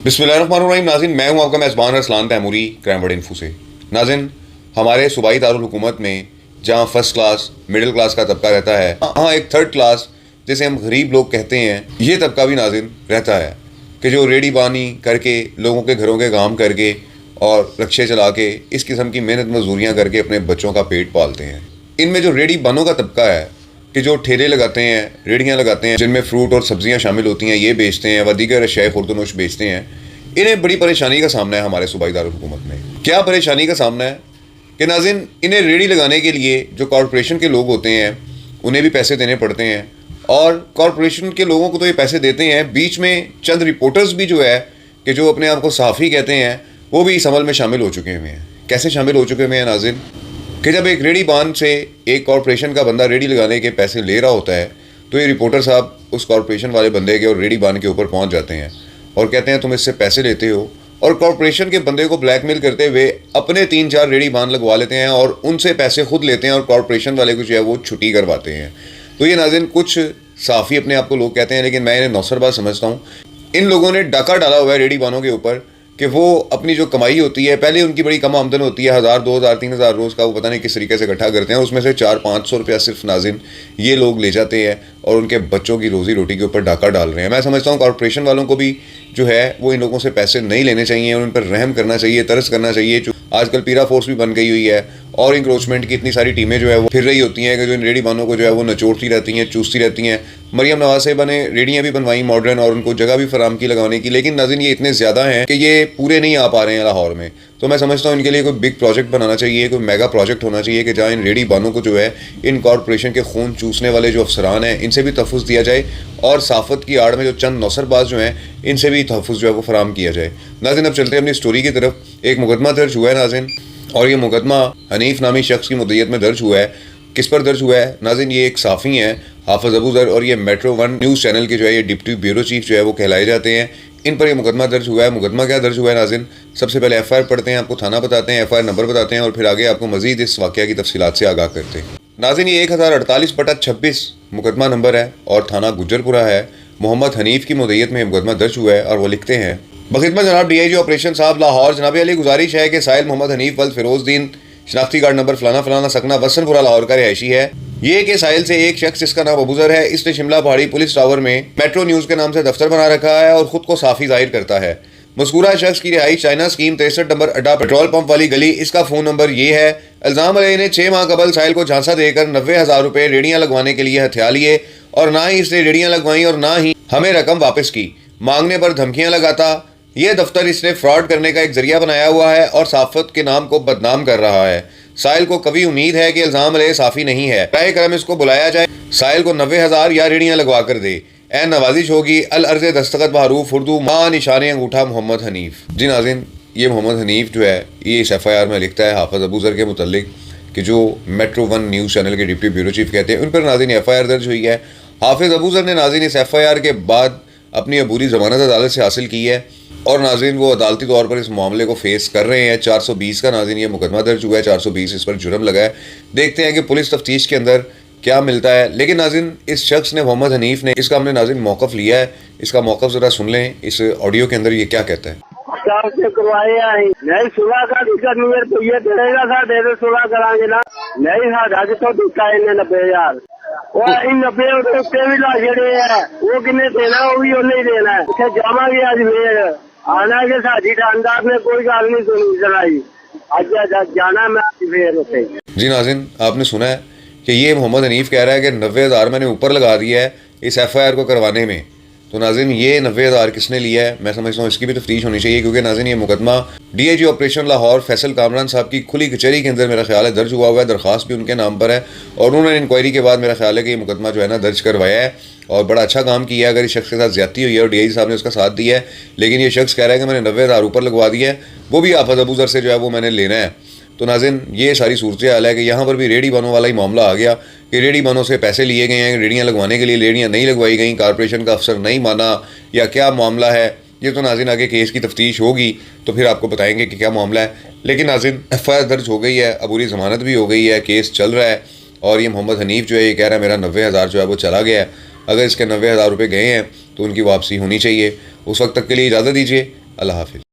बिस्मिल्लाहिर्रहमानिर्रहीम। नाज़रीन, मैं हूं आपका मेज़बान अरसलान तैमूरी क्रैमवर्ड इन्फो से। नाज़रीन, हमारे सूबाई दारुल हुकूमत में जहां फर्स्ट क्लास मिडिल क्लास का तबका रहता है, वहाँ एक थर्ड क्लास जिसे हम गरीब लोग कहते हैं, ये तबका भी नाज़रीन रहता है कि जो रेडी बानी करके लोगों के घरों के काम करके और रक्शे चला के इस किस्म की मेहनत मजदूरियाँ करके अपने बच्चों का पेट पालते हैं। इनमें जो रेडी बानों का तबका है कि जो ठेले लगाते हैं, रेड़ियाँ लगाते हैं जिनमें फ्रूट और सब्जियाँ शामिल होती हैं, ये बेचते हैं व दीगर अशियाए खुर्दनोश बेचते हैं, इन्हें बड़ी परेशानी का सामना है हमारे सूबाई दारुल हुकूमत में। क्या परेशानी का सामना है कि नाज़रीन, इन्हें रेडी लगाने के लिए जो कॉरपोरेशन के लोग होते हैं उन्हें भी पैसे देने पड़ते हैं और कॉरपोरेशन के लोगों को तो ये पैसे देते हैं, बीच में चंद रिपोर्टर्स भी जो है कि जो अपने आप को सहाफ़ी कहते हैं, वो भी इस अमल में शामिल हो चुके हुए हैं। कैसे शामिल हो चुके हुए हैं नाज़रीन कि जब एक रेडी बान से एक कॉरपोरेशन का बंदा रेडी लगाने के पैसे ले रहा होता है तो ये रिपोर्टर साहब उस कॉरपोरेशन वाले बंदे के और रेडी बान के ऊपर पहुंच जाते हैं और कहते हैं तुम इससे पैसे लेते हो, और कॉरपोरेशन के बंदे को ब्लैकमेल करते हुए अपने 3-4 रेडी बान लगवा लेते हैं और उनसे पैसे खुद लेते हैं और कॉरपोरेशन वाले को जो है वो छुट्टी करवाते हैं। तो ये नाज़रीन कुछ साफ़ी अपने आप को लोग कहते हैं, लेकिन मैं इन्हें नौसरबाज समझता हूँ। इन लोगों ने डाका डाला हुआ है रेडी बानों के ऊपर कि वो अपनी जो कमाई होती है, पहले उनकी बड़ी कम आमदन होती है, 1000, 2000, 3000 रोज़ का, वो पता नहीं किस तरीके से इकट्ठा करते हैं, उसमें से 400-500 रुपया सिर्फ नाज़रीन ये लोग ले जाते हैं और उनके बच्चों की रोज़ी रोटी के ऊपर डाका डाल रहे हैं। मैं समझता हूँ कॉरपोरेशन वालों को भी जो है वो इन लोगों से पैसे नहीं लेने चाहिए और उन पर रहम करना चाहिए, तरस करना चाहिए। आजकल पीरा फोर्स भी बन गई हुई है और इंक्रोचमेंट की इतनी सारी टीमें जो है वो फिर रही होती हैं कि जो इन रेडी बानों को जो है वो नचोड़ती रहती हैं, चूसती रहती हैं। मरियम नवाज साहिबा ने रेडियाँ भी बनवाई मॉडर्न और उनको जगह भी फराम की लगाने की, लेकिन नाज़रीन ये इतने ज़्यादा हैं कि ये पूरे नहीं आ पा रहे हैं लाहौर में। तो मैं समझता हूँ इनके लिए कोई बिग प्रोजेक्ट बनाना चाहिए, कोई मेगा प्रोजेक्ट होना चाहिए कि जहाँ इन रेडी बानों को जो है इन कॉरपोरेशन के खून चूसने वाले जो अफसरान हैं इनसे भी तहफ़्फ़ुज़ दिया जाए और साफ़त की आड़ में जो चंद नौसरबाज जो हैं इनसे भी तहफ़्फ़ुज़ जो है वो फराम किया जाए। नाज़रीन, अब चलते हैं अपनी स्टोरी की तरफ। एक मुकदमा दर्ज हुआ है नाज़रीन, और ये मुकदमा हनीफ नामी शख्स की मुद्दत में दर्ज हुआ है। किस पर दर्ज हुआ है नाज़रीन? ये एक साफ़ी हैं हाफिज़ अबू ज़र और ये मेट्रो 1 न्यूज़ चैनल के जो है ये डिप्टी ब्यूरो चीफ जो है वो कहलाए जाते हैं। इन पर ये मुकदमा दर्ज हुआ है। मुकदमा क्या दर्ज हुआ है नाज़रीन? सबसे पहले FIR पढ़ते हैं, आपको थाना बताते हैं, FIR नंबर बताते हैं और फिर आगे आपको मज़ीद इस वाक़या की तफसीलात से आगाह करते हैं। नाज़रीन, ये 1048/26 मुकदमा नंबर है और थाना गुज्जरपुरा है। मोहम्मद हनीफ की मुद्दत में मुकदमा दर्ज हुआ है और वो लिखते हैं, बखिदमत जनाब DIG ऑपरेशन साहब लाहौर, जनाब अली गुजारिश है कि साहिल मोहम्मद हनीफ वल्द फिरोज़दीन शनाख्ती कार्ड नंबर फलाना फलाना सकना वसनपुरा लाहौर का रिहायशी है। ये कि साहिल से एक शख्स जिसका नाम अबू ज़र है, इसने शिमला पहाड़ी पुलिस टावर में मेट्रो न्यूज़ के नाम से दफ्तर बना रखा है और ख़ुद को साफ़ी जाहिर करता है। मज़कूरा शख्स की रिहाइश चाइना स्कीम 63 नंबर अड्डा पेट्रोल पंप वाली गली, इसका फ़ोन नंबर ये है। इल्ज़ाम है ने 6 माह कबल साहिल को झांसा देकर 90,000 रुपये रेडियाँ लगवाने के लिए हथिया लिए और ना ही इसने रेडियाँ लगवाई और ना ही हमें रकम वापस की। मांगने पर धमकियाँ लगाता। ये दफ्तर इसने फ्रॉड करने का एक जरिया बनाया हुआ है और साफ़त के नाम को बदनाम कर रहा है। साहिल को कभी उम्मीद है कि इल्ज़ाम ले साफ़ी नहीं है, बराए करम इसको बुलाया जाए, साहिल को 90,000 या रेडियाँ लगवा कर दे। ए नवाजिश होगी। अल अर्ज़ दस्तखत बहरूफ उर्दू माँ निशान अंगूठा मोहम्मद हनीफ। जी नाज़रीन, ये मोहम्मद हनीफ जो है ये इस FIR में लिखता है हाफिज़ अबू ज़र के मुतल्लिक कि जो मेट्रो 1 न्यूज़ चैनल के डिप्टी ब्यूरो चीफ कहते हैं, उन पर नाज़रीन FIR दर्ज हुई है। हाफिज़ अबू ज़र ने नाज़रीन इस FIR के बाद अपनी अबूरी ज़मानत अदालत से हासिल की है और नाज़रीन वो अदालती तौर पर इस मामले को फेस कर रहे हैं। 420 का नाज़रीन ये मुकदमा दर्ज हुआ है, 420 इस पर जुर्म लगा है। देखते हैं कि पुलिस तफ्तीश के अंदर क्या मिलता है। लेकिन नाज़रीन इस शख्स ने, मोहम्मद हनीफ ने, इसका हमने नाज़रीन मौक़िफ़ लिया है। इसका मौक़िफ़ ज़रा सुन लें, इस ऑडियो के अंदर ये क्या कहता है। नहीं सुलह का दिक्कत नहीं है, तो ये देगा साढ़े तो सुलह करांगे ना। नहीं साढ़ा कितों दिक्कत है 90,000 और इन 90 उत्ते भी ला छड़े है, वो किन्ने देना वो भी उन्हें ही देना है। इतने जावांगे अज फिर आना के साड़ी ठंडार ने कोई गल नहीं सुनी चलाई, अज जाना मैं फिर उसे। जी नाज़रीन, आपने सुना है कि ये मोहम्मद हनीफ कह रहा है कि 90,000 मैंने ऊपर लगा दिया है इस FIR को करवाने में। तो नाज़रीन ये 90,000 किसने लिया है? मैं समझता हूँ इसकी भी तफ्तीश होनी चाहिए, क्योंकि नाज़रीन ये मुकदमा DIG ऑपरेशन लाहौर फैसल कामरान साहब की खुली कचहरी के अंदर मेरा ख्याल है दर्ज हुआ हुआ है। दरख्वास्त भी उनके नाम पर है और उन्होंने इंक्वायरी के बाद मेरा ख्याल है कि ये मुकदमा जो है ना दर्ज करवाया है और बड़ा अच्छा काम किया है। अगर इस शख्स के साथ ज़्यादती हुई है और DIG साहब ने उसका साथ दिया है, लेकिन ये शख्स कह रहा है कि मैंने 90,000 ऊपर लगवा दिया है, वो भी हाफिज़ अबू ज़र से जो है वो मैंने लेना है। तो नाज़रीन ये सारी सूरत हाल है कि यहाँ पर भी रेडी बानों वाला ही मामला आ गया कि रेडी बानों से पैसे लिए गए हैं रेडियाँ लगवाने के लिए, रेडियाँ नहीं लगवाई गई, कॉरपोरेशन का अफसर नहीं माना या क्या मामला है। ये तो नाज़रीन आगे केस की तफ्तीश होगी तो फिर आपको बताएंगे कि क्या मामला है। लेकिन नाज़रीन FIR दर्ज हो गई है, अबूरी ज़मानत भी हो गई है, केस चल रहा है और ये मोहम्मद हनीफ जो है ये कह रहा है मेरा 90,000 जो है वो चला गया है। अगर इसके 90,000 रुपये गए हैं तो उनकी वापसी होनी चाहिए। उस वक्त तक के लिए इजाज़त दीजिए। اللہ حافظ.